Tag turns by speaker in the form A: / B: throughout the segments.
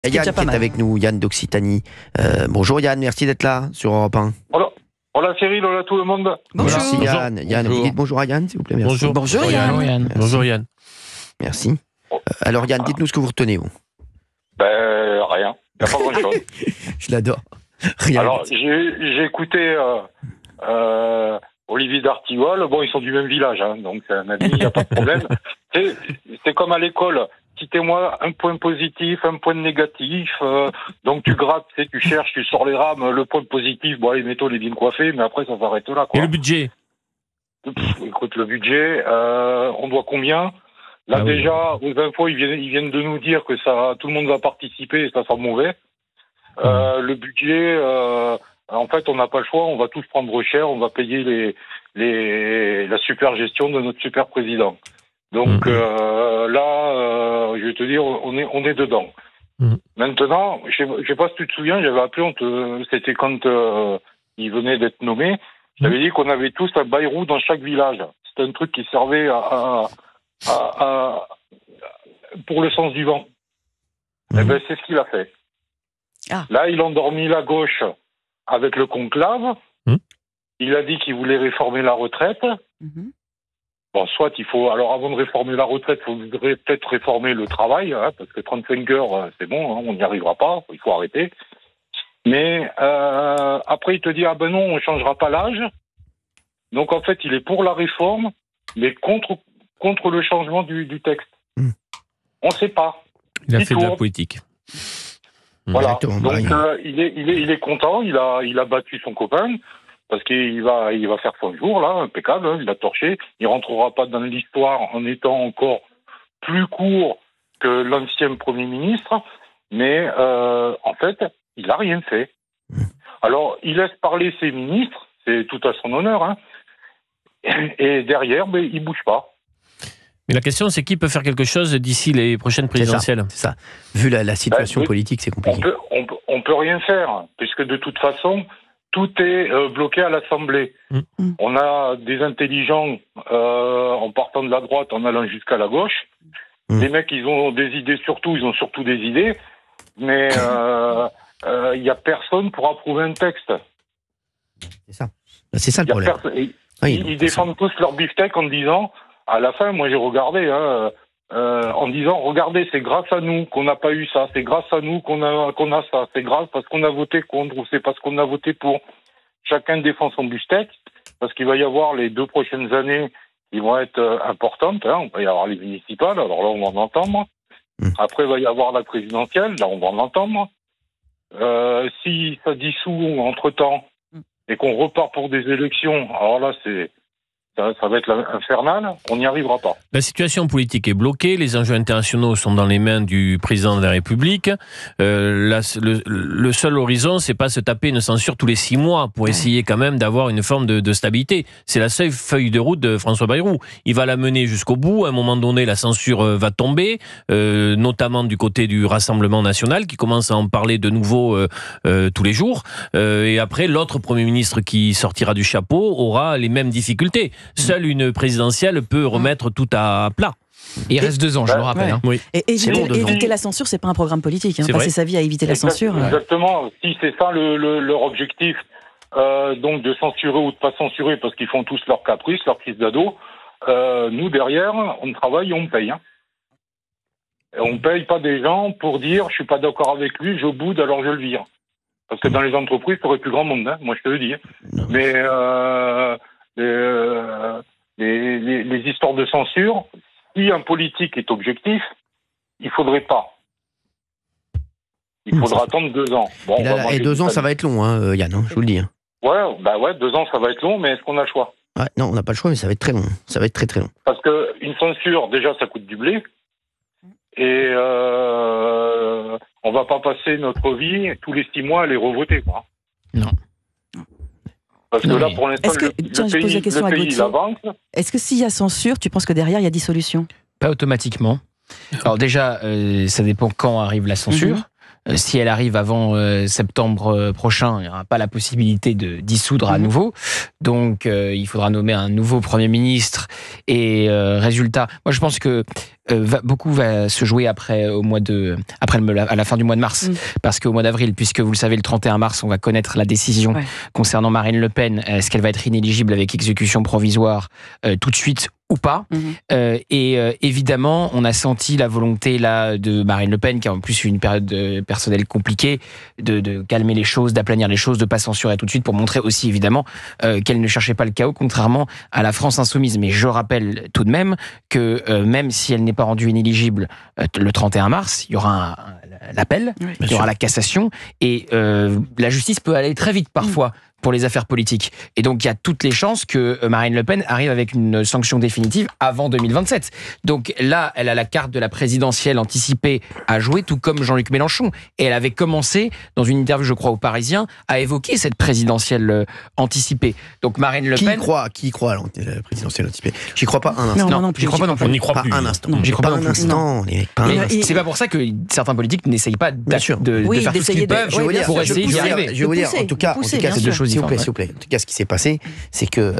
A: Il y a Yann qui est avec nous, Yann d'Occitanie. Bonjour Yann, merci d'être là sur Europe 1.
B: Hola Cyril, hola tout le monde.
A: Bonjour. Merci Yann.
C: Bonjour.
A: Yann, vous dites bonjour à Yann s'il vous plaît. Merci.
C: Bonjour Yann.
A: Bonjour Yann. Merci. Alors Yann, dites-nous ce que vous retenez. Vous.
B: Rien, il n'y a pas grand-chose.
A: Je l'adore. Rien.
B: Alors j'ai écouté Olivier d'Artigol, bon ils sont du même village, hein, donc c'est un ami, il n'y a pas de problème. C'est comme à l'école. Citez-moi un point positif, un point négatif. Donc tu grattes, tu cherches, tu sors les rames. Le point positif, bon allez, mettons les bien coiffés, mais après ça s'arrête là, quoi.
C: Et le budget?
B: Écoute, le budget, on doit combien? Là déjà, aux infos, ils viennent de nous dire que ça, tout le monde va participer et ça sera mauvais. Le budget, en fait, on n'a pas le choix. On va tous prendre cher. On va payer la super gestion de notre super président. Donc là, je vais te dire, on est dedans. Maintenant, je sais pas si tu te souviens, j'avais appelé, c'était quand il venait d'être nommé, j'avais dit qu'on avait tous un bayrou dans chaque village. C'était un truc qui servait pour le sens du vent. Eh ben, c'est ce qu'il a fait. Là, il a endormi la gauche avec le conclave. Il a dit qu'il voulait réformer la retraite. Bon, soit il faut... Alors, avant de réformer la retraite, il faudrait peut-être réformer le travail, hein, parce que 35 heures, c'est bon, hein, on n'y arrivera pas, il faut arrêter. Mais après, il te dit, ah ben non, on ne changera pas l'âge. Donc, en fait, il est pour la réforme, mais contre le changement du texte. On ne sait pas.
C: Il a fait de la politique.
B: Voilà. Donc, il est content, il a battu son copain. Parce qu'il va faire son jour, là, impeccable, hein, il a torché. Il rentrera pas dans l'histoire en étant encore plus court que l'ancien Premier ministre, mais en fait, il a rien fait. Alors, il laisse parler ses ministres, c'est tout à son honneur, hein, et derrière, il bouge pas.
C: Mais la question, c'est qui peut faire quelque chose d'ici les prochaines présidentielles?
A: C'est ça. Vu la situation politique, c'est compliqué.
B: On peut rien faire, puisque de toute façon... Tout est bloqué à l'Assemblée. On a des intelligents en partant de la droite, en allant jusqu'à la gauche. Les mecs, ils ont des idées ils ont surtout des idées, mais il n'y a personne pour approuver un texte.
A: C'est ça le problème.
B: Ils défendent tous leur beefsteak en disant, à la fin, moi j'ai regardé, en disant, regardez, c'est grâce à nous qu'on n'a pas eu ça, c'est grâce à nous qu'on a ça, c'est grâce parce qu'on a voté contre ou c'est parce qu'on a voté pour. Chacun défend son beefsteak, parce qu'il va y avoir les 2 prochaines années qui vont être importantes, hein. On va y avoir les municipales, alors là on va en entendre. Après il va y avoir la présidentielle, là on va en entendre. Si ça dissout entre-temps et qu'on repart pour des élections, alors là ça va être infernal, on n'y arrivera pas.
C: La situation politique est bloquée, les enjeux internationaux sont dans les mains du président de la République. Le seul horizon, c'est pas se taper une censure tous les 6 mois pour essayer quand même d'avoir une forme de stabilité. C'est la seule feuille de route de François Bayrou. Il va la mener jusqu'au bout. À un moment donné, la censure va tomber, notamment du côté du Rassemblement national, qui commence à en parler de nouveau tous les jours. Et après, l'autre Premier ministre qui sortira du chapeau aura les mêmes difficultés. Seule une présidentielle peut remettre tout à plat.
D: Il reste 2 ans, je le rappelle. Hein.
E: Oui. Et éviter la censure, c'est pas un programme politique. Hein. Passer sa vie à éviter la censure.
B: Exactement. Si c'est ça leur objectif, donc de censurer ou de pas censurer, parce qu'ils font tous leurs caprices, leurs crises d'ado, nous derrière, on travaille et on paye. Hein. Et on paye pas des gens pour dire je suis pas d'accord avec lui, je boude alors je le vire. Parce que dans les entreprises, il y aurait plus grand monde. Hein. Moi, je te le dis. Hein. Mais les histoires de censure, si un politique est objectif, il faudrait pas. Il faudra attendre 2 ans. Bon,
A: et 2 ans, ça va être long, hein, Yann, hein, je vous le dis. Hein.
B: Ouais, 2 ans, ça va être long, mais est-ce qu'on a le choix?
A: Non, on n'a pas le choix, mais ça va être très long. Ça va être très très long.
B: Parce qu'une censure, déjà, ça coûte du blé. Et on va pas passer notre vie tous les 6 mois à les revoter, quoi.
D: Non.
B: Parce que là, pour l'instant, le pays il avance.
E: Est-ce que s'il y a censure, tu penses que derrière, il y a dissolution?
D: Pas automatiquement. Alors déjà, ça dépend quand arrive la censure. si elle arrive avant septembre prochain, il n'y aura pas la possibilité de dissoudre à nouveau. Donc, il faudra nommer un nouveau Premier ministre. Et résultat, moi je pense que beaucoup va se jouer à la fin du mois de mars. Parce qu'au mois d'avril, puisque vous le savez, le 31 mars, on va connaître la décision concernant Marine Le Pen. Est-ce qu'elle va être inéligible avec exécution provisoire tout de suite ou pas. Évidemment, on a senti la volonté là de Marine Le Pen, qui a en plus eu une période personnelle compliquée, de calmer les choses, d'aplanir les choses, de pas censurer tout de suite, pour montrer aussi évidemment qu'elle ne cherchait pas le chaos, contrairement à la France insoumise. Mais je rappelle tout de même que même si elle n'est pas rendue inéligible le 31 mars, il y aura l'appel, il y aura la cassation, et la justice peut aller très vite parfois pour les affaires politiques. Et donc, il y a toutes les chances que Marine Le Pen arrive avec une sanction définitive avant 2027. Donc là, elle a la carte de la présidentielle anticipée à jouer, tout comme Jean-Luc Mélenchon. Et elle avait commencé, dans une interview, je crois, au Parisien, à évoquer cette présidentielle anticipée. Donc Marine Le Pen...
A: Qui croit à la présidentielle anticipée? J'y crois pas un instant.
E: Non,
D: j'y crois pas non plus.
C: On n'y croit plus.
A: Un instant.
D: J'y crois pas un
A: instant.
D: C'est pas pour ça que certains politiques n'essayent pas de faire tout ce qu'ils peuvent pour essayer d'y arriver.
A: Je vais vous dire, en tout cas, c'est deux choses. S'il vous plaît. En tout cas, ce qui s'est passé, c'est que,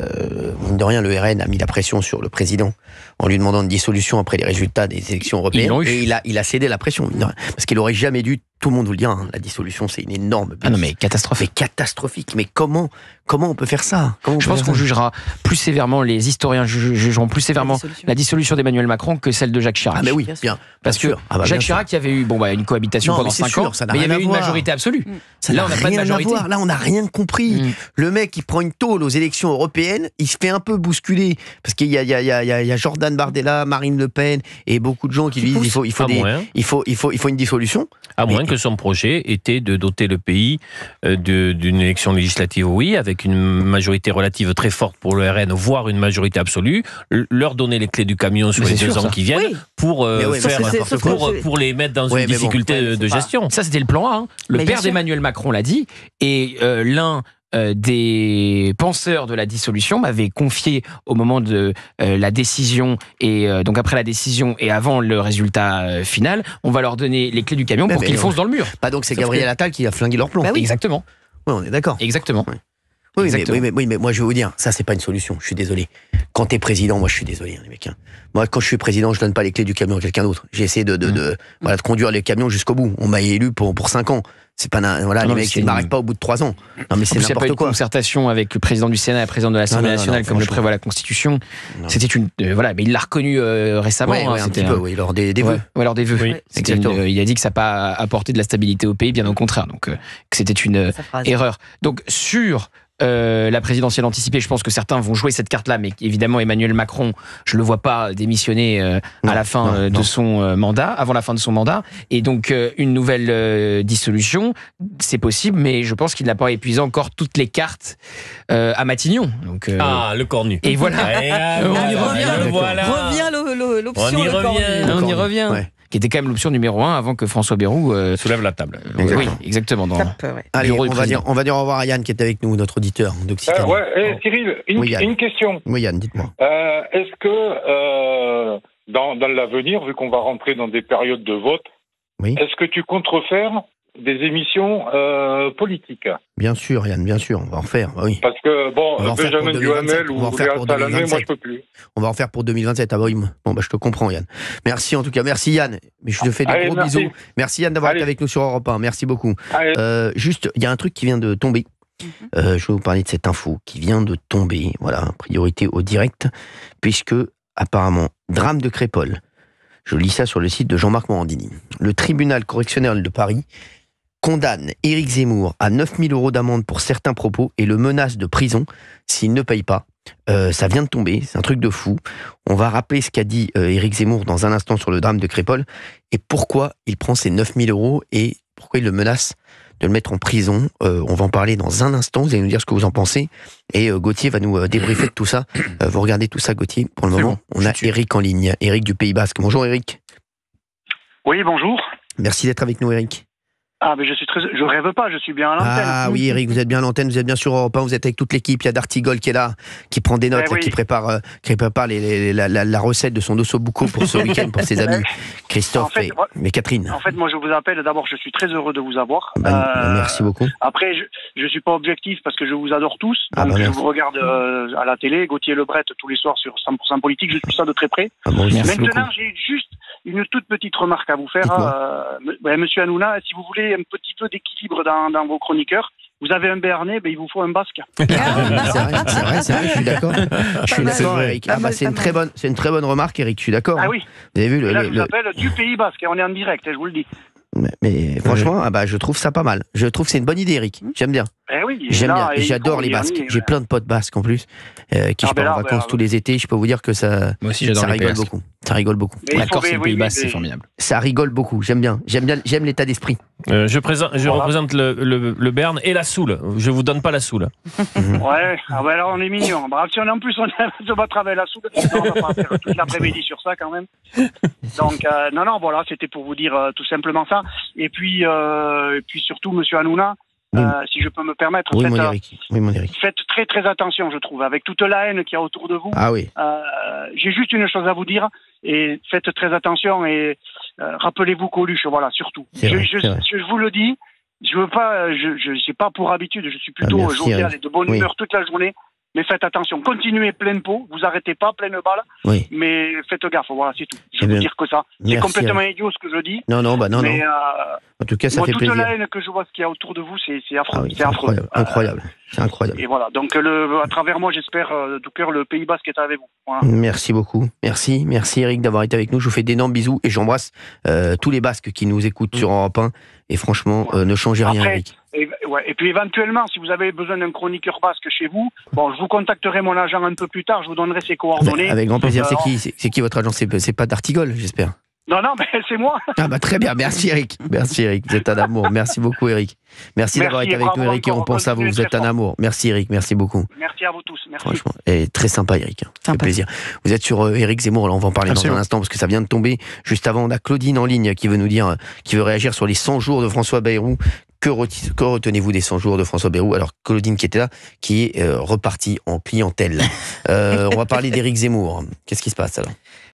A: mine de rien, le RN a mis la pression sur le président en lui demandant une dissolution après les résultats des élections européennes. Et il a cédé la pression, mine de rien. Parce qu'il aurait jamais dû, tout le monde vous le dira, la dissolution, c'est une énorme...
D: Ah non, mais catastrophique.
A: Catastrophique. Mais comment on peut faire ça?
D: Je pense qu'on jugera plus sévèrement, les historiens jugeront plus sévèrement la dissolution d'Emmanuel Macron que celle de Jacques Chirac.
A: Ah mais oui, bien.
D: Parce que Jacques Chirac, il y avait eu une cohabitation pendant 5 ans, mais il y avait eu une majorité absolue.
A: Là, on n'a pas de majorité. Là, on n'a rien compris. Le mec, il prend une tôle aux élections européennes, il se fait un peu bousculer, parce qu'il y a Jordan Bardella, Marine Le Pen, et beaucoup de gens qui lui disent il faut une dissolution.
C: À moins que son projet était de doter le pays d'une élection législative, oui, avec une majorité relative très forte pour le RN, voire une majorité absolue, leur donner les clés du camion sur les 2 ans qui viennent pour les mettre dans une difficulté de gestion.
D: Ça, c'était le plan A. Le père d'Emmanuel Macron l'a dit, et l'un des penseurs de la dissolution m'avait confié au moment de la décision, et donc après la décision et avant le résultat final, on va leur donner les clés du camion pour qu'ils foncent dans le mur.
A: Donc c'est Gabriel Attal qui a flingué leur plan.
D: Exactement.
A: Oui, on est d'accord.
D: Exactement.
A: Oui, mais moi je vais vous dire, ça c'est pas une solution, je suis désolé. Quand t'es président, moi je suis désolé, les mecs. Moi quand je suis président, je donne pas les clés du camion à quelqu'un d'autre. J'ai essayé de conduire les camions jusqu'au bout. On m'a élu pour 5 ans. C'est pas les mecs ils m'arrêtent pas au bout de 3 ans. Non mais c'est n'importe quoi. Il n'y a pas eu de concertation
D: avec le président du Sénat et le président de l'Assemblée nationale comme le prévoit la Constitution. C'était mais il l'a reconnu récemment.
A: Un petit peu, lors des vœux.
D: Lors des vœux. Oui, il a dit que ça n'a pas apporté de la stabilité au pays, bien au contraire. Donc que c'était une erreur. Donc sur la présidentielle anticipée, je pense que certains vont jouer cette carte-là, mais évidemment Emmanuel Macron, je le vois pas démissionner à la fin de son mandat, avant la fin de son mandat, et donc une nouvelle dissolution, c'est possible, mais je pense qu'il n'a pas épuisé encore toutes les cartes à Matignon. Donc,
C: le cornu.
D: Et voilà.
E: On y revient l'option.
D: On y revient. Qui était quand même l'option numéro 1 avant que François Bayrou
C: soulève la table.
D: Oui, exactement.
A: Allez, on va dire au revoir à Yann qui est avec nous, notre auditeur d'Occitanie.
B: Cyril, une question.
A: Oui, Yann, dites-moi.
B: Est-ce que dans l'avenir, vu qu'on va rentrer dans des périodes de vote, est-ce que tu comptes refaire des émissions politiques? Bien sûr,
A: Yann, bien sûr, on va en faire, oui.
B: Parce que, Benjamin Duhamel ou Léa Salamé, moi je peux plus.
A: On va en faire pour 2027, je te comprends, Yann. Merci en tout cas, merci Yann. Mais je te fais des gros bisous. Merci Yann d'avoir été avec nous sur Europe 1, merci beaucoup. Juste, il y a un truc qui vient de tomber. Je vais vous parler de cette info qui vient de tomber, priorité au direct, puisque, apparemment, drame de Crépol. Je lis ça sur le site de Jean-Marc Morandini. Le tribunal correctionnel de Paris condamne Éric Zemmour à 9 000 € d'amende pour certains propos et le menace de prison s'il ne paye pas. Ça vient de tomber, c'est un truc de fou. On va rappeler ce qu'a dit Éric Zemmour dans un instant sur le drame de Crépol et pourquoi il prend ces 9 000 € et pourquoi il le menace de le mettre en prison. On va en parler dans un instant, vous allez nous dire ce que vous en pensez. Et Gauthier va nous débriefer de tout ça. Vous regardez tout ça, Gauthier. Pour le moment, on a Eric en ligne. Eric du Pays Basque. Bonjour Eric.
F: Oui, bonjour.
A: Merci d'être avec nous Eric.
F: Ah, mais je rêve pas, je suis bien à l'antenne.
A: Ah oui, Eric, vous êtes bien à l'antenne, vous êtes bien sur Europe 1, vous êtes avec toute l'équipe. Il y a D'Artigol qui est là, qui prend des notes, qui prépare la recette de son ossobuco pour ce week-end pour ses amis Christophe et Catherine.
F: En fait, moi, je vous appelle. D'abord, je suis très heureux de vous avoir.
A: Merci beaucoup.
F: Après, je suis pas objectif parce que je vous adore tous. Donc, je vous regarde à la télé, Gauthier Lebret tous les soirs sur 100% politique. Je suis ça de très près. Maintenant, j'ai juste une toute petite remarque à vous faire. Monsieur Hanouna, si vous voulez un petit peu d'équilibre dans vos chroniqueurs, vous avez un Béarnais, il vous faut un Basque.
A: C'est vrai, je suis d'accord. Je suis d'accord, Eric. C'est une très bonne remarque, Eric. Je suis d'accord.
F: Ah oui.
A: Vous avez vu
F: là, je vous appelle du Pays Basque. On est en direct, je vous le dis.
A: Mais franchement, je trouve ça pas mal. Je trouve que c'est une bonne idée, Eric. J'aime bien. J'aime bien. J'adore les Basques. J'ai plein de potes basques en plus, qui je pars en vacances tous les étés. Je peux vous dire que ça,
D: moi aussi, j'adore
A: ça rigole beaucoup. Ça rigole beaucoup.
D: La Corse et le Pays Basque, c'est formidable.
A: Ça rigole beaucoup. J'aime bien. J'aime l'état d'esprit.
C: Je représente le Béarn et la Soule. Je vous donne pas la Soule.
F: Ouais. Alors on est mignons. Si en plus on se battre avec la Soule, on va pas faire toute l'après-midi sur ça quand même. Donc voilà, c'était pour vous dire tout simplement ça. Et puis surtout, Monsieur Hanouna. Si je peux me permettre, faites très très attention, je trouve, avec toute la haine qu'il y a autour de vous.
A: Ah oui.
F: J'ai juste une chose à vous dire, et faites très attention, et rappelez-vous Coluche, voilà, surtout. Je vous le dis, je veux pas, j'ai pas pour habitude, je suis plutôt jovial et de bonne humeur toute la journée. Mais faites attention, continuez pleine peau, vous arrêtez pas, pleine balle, mais faites gaffe, voilà, c'est tout. Je veux dire que ça. C'est complètement idiot ce que je dis.
A: Non. Mais, en tout cas, ça fait plaisir.
F: Toute la haine que je vois ce qu'il y a autour de vous, c'est affreux. C'est affreux.
A: Incroyable. C'est incroyable.
F: Et voilà, donc à travers moi, j'espère de tout cœur le Pays Basque est avec vous. Voilà.
A: Merci beaucoup. Merci Eric d'avoir été avec nous. Je vous fais d'énormes bisous et j'embrasse tous les Basques qui nous écoutent sur Europe 1. Et franchement, ne changez rien, Eric.
F: Et puis éventuellement, si vous avez besoin d'un chroniqueur basque chez vous, je vous contacterai mon agent un peu plus tard, je vous donnerai ses coordonnées.
A: Avec grand plaisir. C'est qui votre agent? C'est pas D'Artigol, j'espère.
F: Non, mais c'est moi.
A: Très bien, merci Eric. Merci Eric, vous êtes un amour. Merci beaucoup Eric. Merci d'avoir été avec nous Eric et on pense à vous, vous êtes un amour. Merci Eric, merci beaucoup.
F: Merci à vous tous, merci.
A: Franchement, et très sympa Eric, ça fait plaisir. Vous êtes sur Éric Zemmour, là on va en parler dans un instant parce que ça vient de tomber. Juste avant, on a Claudine en ligne qui veut réagir sur les 100 jours de François Bayrou. Que retenez-vous des 100 jours de François Bayrou? Alors Claudine qui était là, qui est repartie en clientèle. On va parler d'Éric Zemmour. Qu'est-ce qui se passe alors?